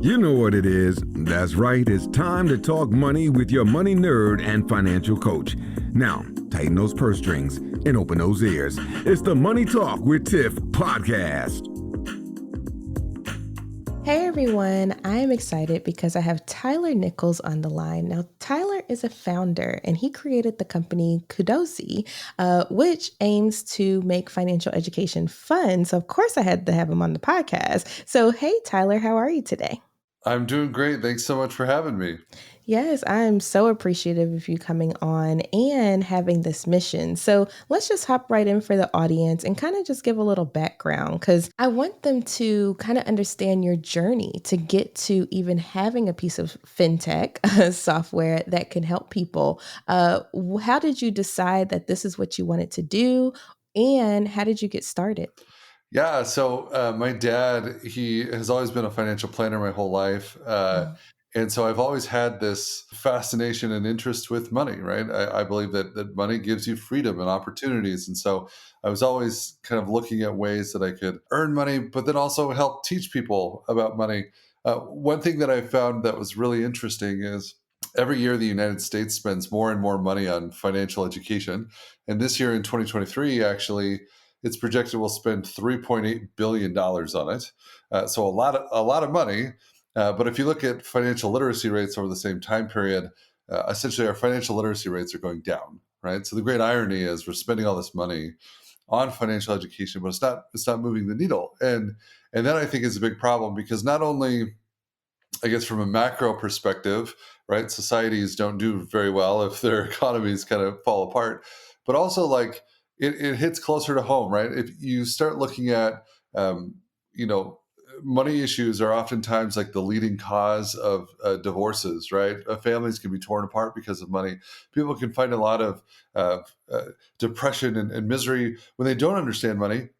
You know what it is. That's right. It's time to talk money with your money nerd and financial coach. Now, tighten those purse strings and open those ears. It's the Money Talk with Tiff podcast. Hey everyone, I am excited because I have Tyler Nicholls on the line. Now, Tyler is a founder and he created the company Kudosy, which aims to make financial education fun. So, of course, I had to have him on the podcast. So, hey, Tyler, how are you today? I'm doing great. Thanks so much for having me. Yes, I'm so appreciative of you coming on and having this mission. So let's just hop right in for the audience and kind of just give a little background because I want them to kind of understand your journey to get to even having a piece of fintech software that can help people. How did you decide that this is what you wanted to do? And how did you get started? Yeah, so my dad, he has always been a financial planner my whole life. And so I've always had this fascination and interest with money, right? I believe that money gives you freedom and opportunities. And so I was always kind of looking at ways that I could earn money, but then also help teach people about money. One thing that I found that was really interesting is every year the United States spends more and more money on financial education. And this year in 2023, actually, it's projected we'll spend $3.8 billion on it. So a lot of money. But if you look at financial literacy rates over the same time period, essentially our financial literacy rates are going down, right? So the great irony is we're spending all this money on financial education, but it's not moving the needle. And that I think is a big problem because not only, I guess, from a macro perspective, right, societies don't do very well if their economies kind of fall apart, but also like it hits closer to home, right? If you start looking at, um, you know, money issues are oftentimes like the leading cause of divorces, right? Families can be torn apart because of money. People can find a lot of uh, uh, depression and misery when they don't understand money.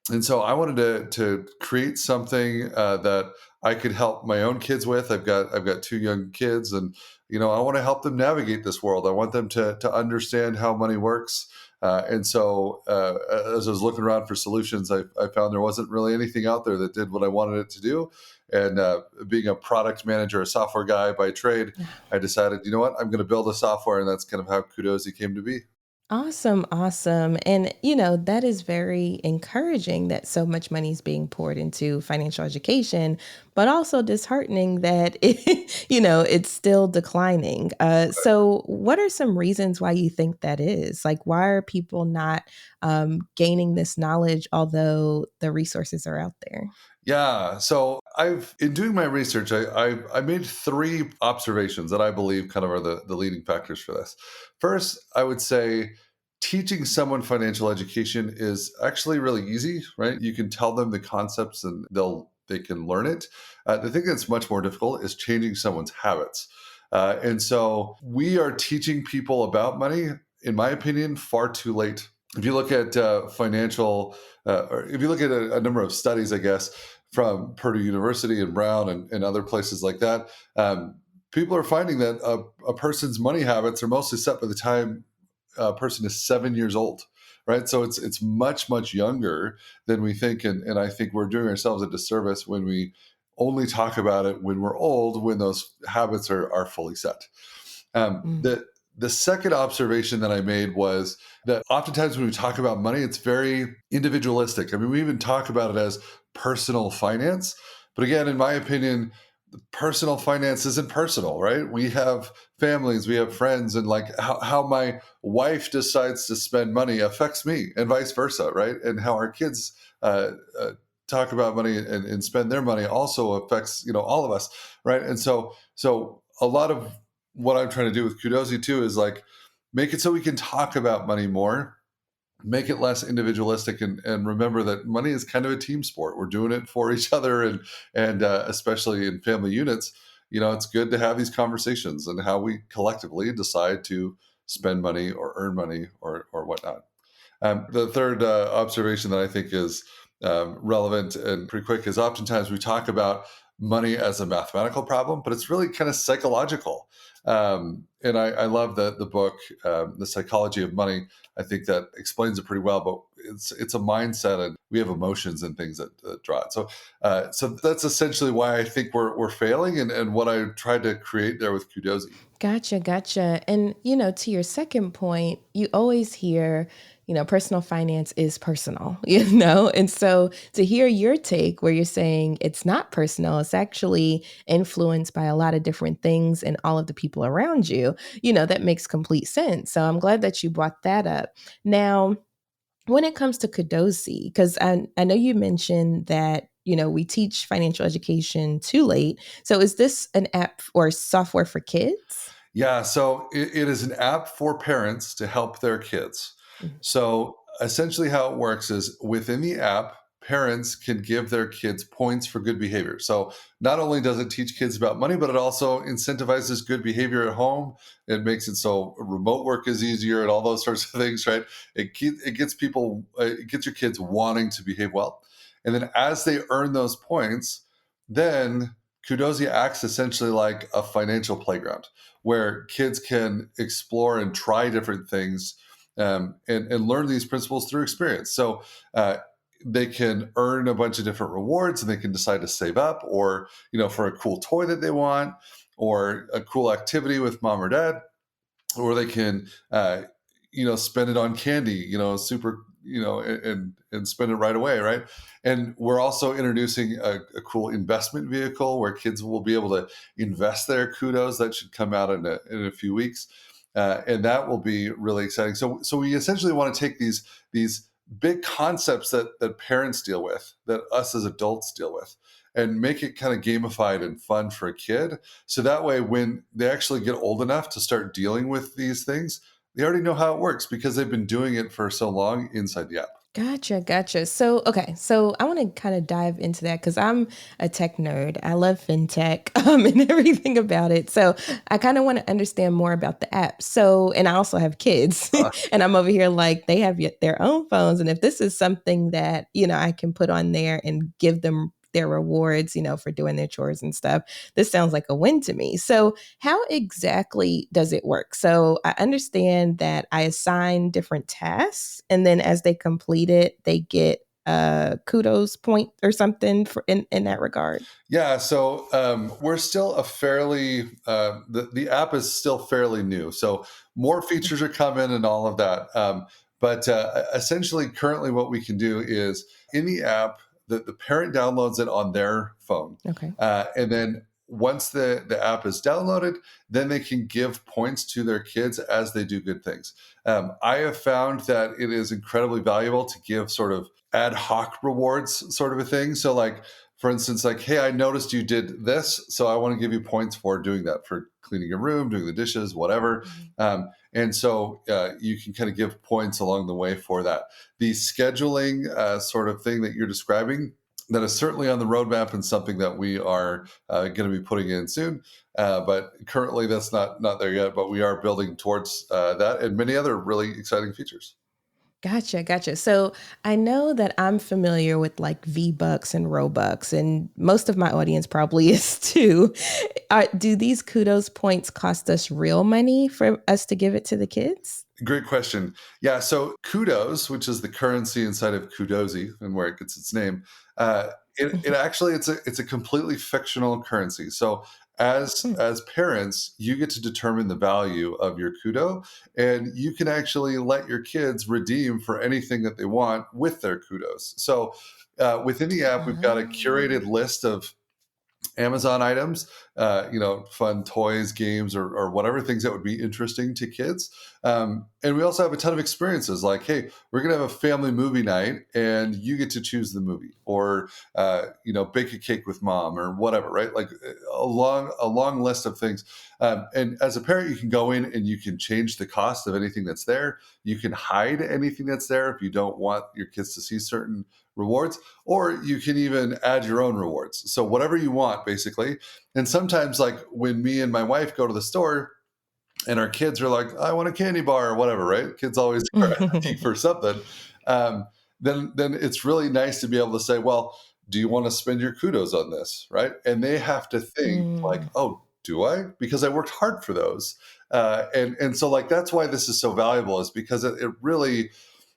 And so I wanted to create something that I could help my own kids with. I've got two young kids, and I want to help them navigate this world. I want them to understand how money works. And so as I was looking around for solutions, I found there wasn't really anything out there that did what I wanted it to do. And being a product manager, a software guy by trade, I decided, you know what, I'm going to build a software, and that's kind of how Kudosy came to be. Awesome, awesome. And, that is very encouraging that so much money is being poured into financial education, but also disheartening that it's still declining. So what are some reasons why you think that is? Like, why are people not gaining this knowledge, although the resources are out there? Yeah. So in doing my research, I made three observations that I believe kind of are the leading factors for this. First, I would say teaching someone financial education is actually really easy, right? You can tell them the concepts and they can learn it. The thing that's much more difficult is changing someone's habits. And so we are teaching people about money, in my opinion, far too late. If you look at or if you look at a number of studies, I guess, from Purdue University and Brown and other places like that, people are finding that a person's money habits are mostly set by the time a person is 7 years old, right? So it's much younger than we think, and I think we're doing ourselves a disservice when we only talk about it when we're old, when those habits are fully set. Mm. The second observation that I made was that oftentimes when we talk about money, it's very individualistic. I mean, we even talk about it as personal finance. But again, in my opinion, personal finance isn't personal, right? We have families, we have friends, and like how my wife decides to spend money affects me and vice versa, right? And how our kids talk about money and spend their money also affects, all of us, right? And so a lot of what I'm trying to do with Kudosy too is like make it so we can talk about money more, make it less individualistic, and remember that money is kind of a team sport. We're doing it for each other, and especially in family units, it's good to have these conversations and how we collectively decide to spend money or earn money or whatnot. The third observation that I think is relevant and pretty quick is oftentimes we talk about money as a mathematical problem, but it's really kind of psychological. And I love the book, The Psychology of Money. I think that explains it pretty well. But it's a mindset, and we have emotions and things that draw it. So that's essentially why I think we're failing, and what I tried to create there with Kudosy. Gotcha, gotcha. And, to your second point, you always hear, personal finance is personal, And so to hear your take where you're saying it's not personal, it's actually influenced by a lot of different things and all of the people around you, that makes complete sense. So I'm glad that you brought that up. Now, when it comes to Kudosy, because I know you mentioned that, we teach financial education too late. So is this an app or software for kids? Yeah, so it is an app for parents to help their kids. Mhm. So essentially, how it works is within the app, parents can give their kids points for good behavior. So not only does it teach kids about money, but it also incentivizes good behavior at home. It makes it so remote work is easier and all those sorts of things, right? It gets people, it gets your kids wanting to behave well. And then as they earn those points, then Kudosy acts essentially like a financial playground where kids can explore and try different things, and learn these principles through experience. So they can earn a bunch of different rewards, and they can decide to save up, or for a cool toy that they want, or a cool activity with mom or dad, or they can spend it on candy, super, and spend it right away, right? And we're also introducing a cool investment vehicle where kids will be able to invest their kudos. That should come out in a few weeks, and that will be really exciting. So we essentially want to take these big concepts that parents deal with, that us as adults deal with, and make it kind of gamified and fun for a kid. So that way, when they actually get old enough to start dealing with these things, they already know how it works because they've been doing it for so long inside the app. Gotcha, gotcha. So, okay, so I want to kind of dive into that because I'm a tech nerd. I love fintech and everything about it. So, I kind of want to understand more about the app. So, and I also have kids, Uh, and I'm over here like they have their own phones. And if this is something that, I can put on there and give them their rewards, for doing their chores and stuff, this sounds like a win to me. So, how exactly does it work? So I understand that I assign different tasks, and then as they complete it, they get a kudos point or something for in that regard. Yeah, so we're still a fairly the app is still fairly new, so more features are coming and all of that. But essentially, currently, what we can do is in the app, the parent downloads it on their phone, Okay. and then once the app is downloaded, then they can give points to their kids as they do good things. I have found that it is incredibly valuable to give sort of ad hoc rewards, sort of a thing. So, like for instance, like, hey, I noticed you did this, so I want to give you points for doing that, for cleaning your room, doing the dishes, whatever. Mhm. And so you can kind of give points along the way for that. The scheduling sort of thing that you're describing, that is certainly on the roadmap and something that we are going to be putting in soon. But currently, that's not there yet. But we are building towards that and many other really exciting features. Gotcha, gotcha. So I know that I'm familiar with like V-Bucks and Robux, and most of my audience probably is too. Do these kudos points cost us real money for us to give it to the kids? Great question. Yeah, so Kudos, which is the currency inside of Kudosy and where it gets its name, it actually it's a completely fictional currency. So Mhm. as parents, you get to determine the value of your kudo, and you can actually let your kids redeem for anything that they want with their kudos. So within the app, we've got a Oh. curated list of Amazon items, fun toys, games, or whatever things that would be interesting to kids. And we also have a ton of experiences like, hey, we're going to have a family movie night and you get to choose the movie, or, bake a cake with mom or whatever, right? Like a long list of things. And as a parent, you can go in and you can change the cost of anything that's there. You can hide anything that's there if you don't want your kids to see certain rewards, or you can even add your own rewards. So whatever you want, basically. And sometimes, like when me and my wife go to the store and our kids are like, I want a candy bar or whatever, right? Kids always are asking for something. Um, then it's really nice to be able to say, well, do you want to spend your kudos on this? Right. And they have to think like, Mm. oh, do I? Because I worked hard for those. And so like, that's why this is so valuable, is because it really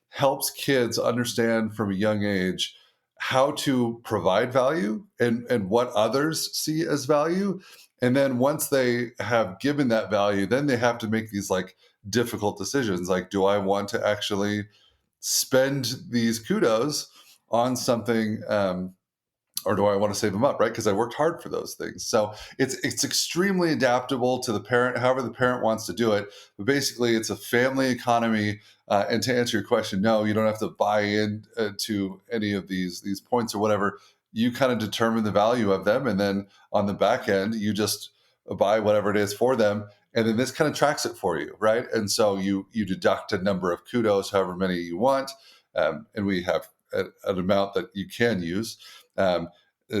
helps kids understand from a young age how to provide value and what others see as value. And then once they have given that value, then they have to make these like difficult decisions. Like, do I want to actually spend these kudos on something, or do I want to save them up, right? Because I worked hard for those things. So it's extremely adaptable to the parent, however the parent wants to do it. But basically, it's a family economy. And to answer your question, no, you don't have to buy in to any of these points or whatever. You kind of determine the value of them, and then on the back end, you just buy whatever it is for them, and then this kind of tracks it for you, right? And so you deduct a number of kudos, however many you want, and we have an amount that you can use. Um,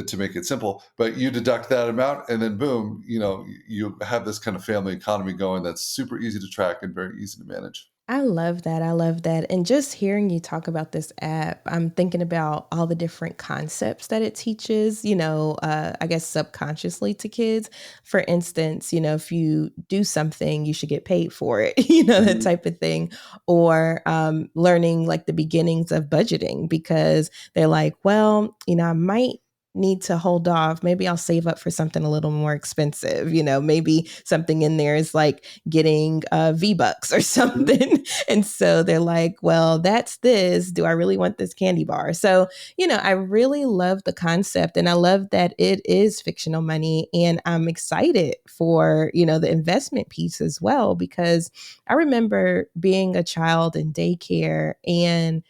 to make it simple, but you deduct that amount, and then boom, you have this kind of family economy going that's super easy to track and very easy to manage. I love that. I love that. And just hearing you talk about this app, I'm thinking about all the different concepts that it teaches, I guess subconsciously to kids. For instance, if you do something, you should get paid for it, that Mhm. type of thing. Or learning like the beginnings of budgeting, because they're like, well, I might need to hold off. Maybe I'll save up for something a little more expensive. Maybe something in there is like getting V-Bucks or Mhm. something. And so they're like, well, that's this. Do I really want this candy bar? So, I really love the concept, and I love that it is fictional money. And I'm excited for, the investment piece as well, because I remember being a child in daycare, and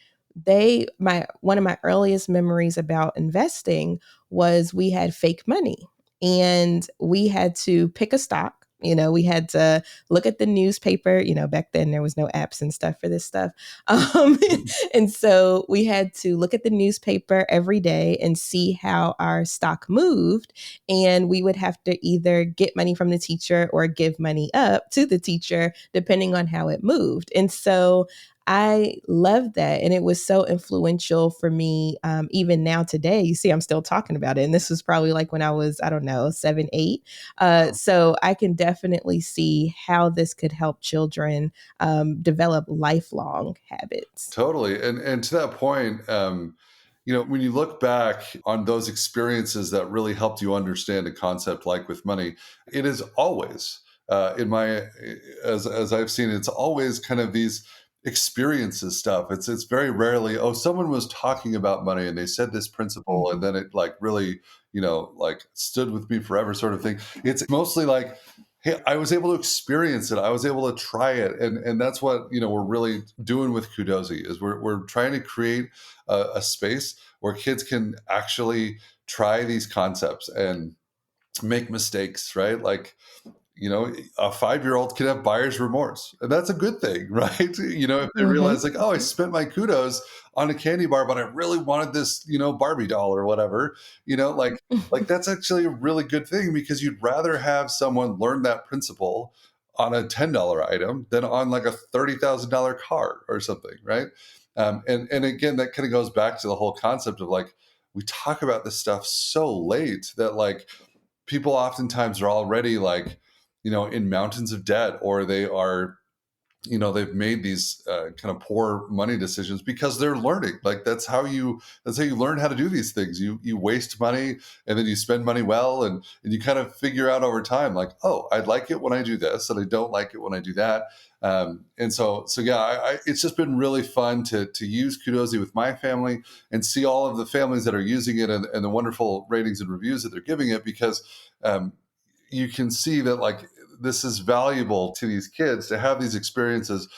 my one of my earliest memories about investing was we had fake money, and we had to pick a stock. We had to look at the newspaper. Back then there was no apps and stuff for this stuff. Um, and so we had to look at the newspaper every day and see how our stock moved. And we would have to either get money from the teacher or give money up to the teacher, depending on how it moved. And so I love that. And it was so influential for me, even now today. You see, I'm still talking about it. And this was probably like when I was, I don't know, 7, 8. So I can definitely see how this could help children develop lifelong habits. Totally. And to that point, when you look back on those experiences that really helped you understand a concept like with money, it is always in my as I've seen, it's always kind of these experiences stuff. It's very rarely, oh, someone was talking about money and they said this principle and Mhm. then it like really, like stood with me forever sort of thing. It's mostly like, hey, I was able to experience it. I was able to try it, and that's what we're really doing with Kudosy is we're trying to create a space where kids can actually try these concepts and make mistakes, right? Like a 5-year-old can have buyer's remorse, and that's a good thing, right? If they realize Mhm. like, oh, I spent my kudos on a candy bar, but I really wanted this, Barbie doll or whatever, like that's actually a really good thing, because you'd rather have someone learn that principle on a $10 item than on like a $30,000 car or something, right? And again, that kind of goes back to the whole concept of like, we talk about this stuff so late that like people oftentimes are already like, in mountains of debt, or they are, they've made these kind of poor money decisions because they're learning. Like that's how you learn how to do these things. You waste money, and then you spend money well, and you kind of figure out over time, like, oh, I like it when I do this, and I don't like it when I do that. And so yeah, it's just been really fun to use Kudosy with my family and see all of the families that are using it, and the wonderful ratings and reviews that they're giving it, because um, you can see that like this is valuable to these kids to have these experiences.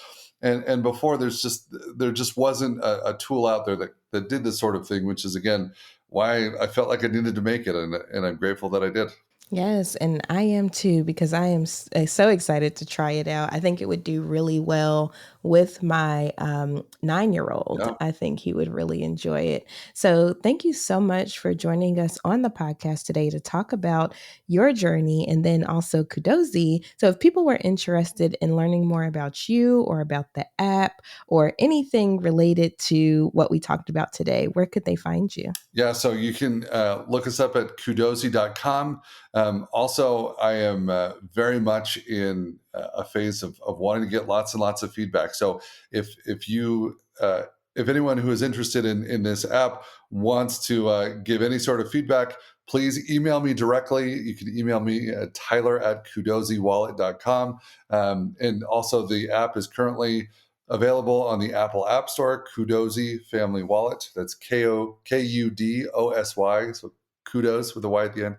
And before, there just wasn't a tool out there that did this sort of thing, which is again why I felt like I needed to make it, and I'm grateful that I did. Yes, and I am too, because I am so excited to try it out. I think it would do really well with my 9-year-old. Yeah. I think he would really enjoy it. So, thank you so much for joining us on the podcast today to talk about your journey and then also Kudosy. So, if people were interested in learning more about you or about the app or anything related to what we talked about today, where could they find you? Yeah, so you can look us up at kudosy.com. Also, I am very much in a phase of wanting to get lots and lots of feedback. So if you if anyone who is interested in this app wants to give any sort of feedback, please email me directly. You can email me at tyler@kudosywallet.com. And also, the app is currently available on the Apple App Store, Kudosy Family Wallet. That's Kudosy. So kudos with a Y at the end,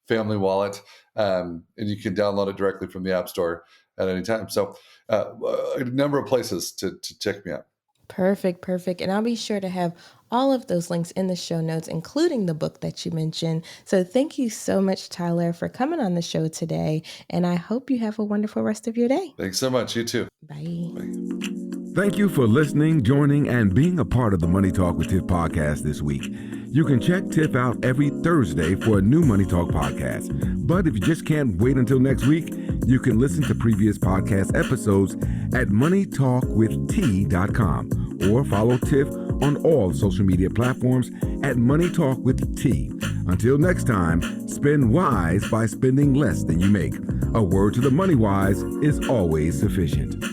Family Wallet. And you can download it directly from the App Store at any time. So a number of places to check me out. Perfect, perfect. And I'll be sure to have all of those links in the show notes, including the book that you mentioned. So thank you so much, Tyler, for coming on the show today. And I hope you have a wonderful rest of your day. Thanks so much. You too. Bye. Bye. Thank you for listening, joining, and being a part of the Money Talk with Tiff podcast this week. You can check Tiff out every Thursday for a new Money Talk podcast. But if you just can't wait until next week, you can listen to previous podcast episodes at moneytalkwitht.com or follow Tiff on all social media platforms at Money Talk with T. Until next time, spend wise by spending less than you make. A word to the money wise is always sufficient.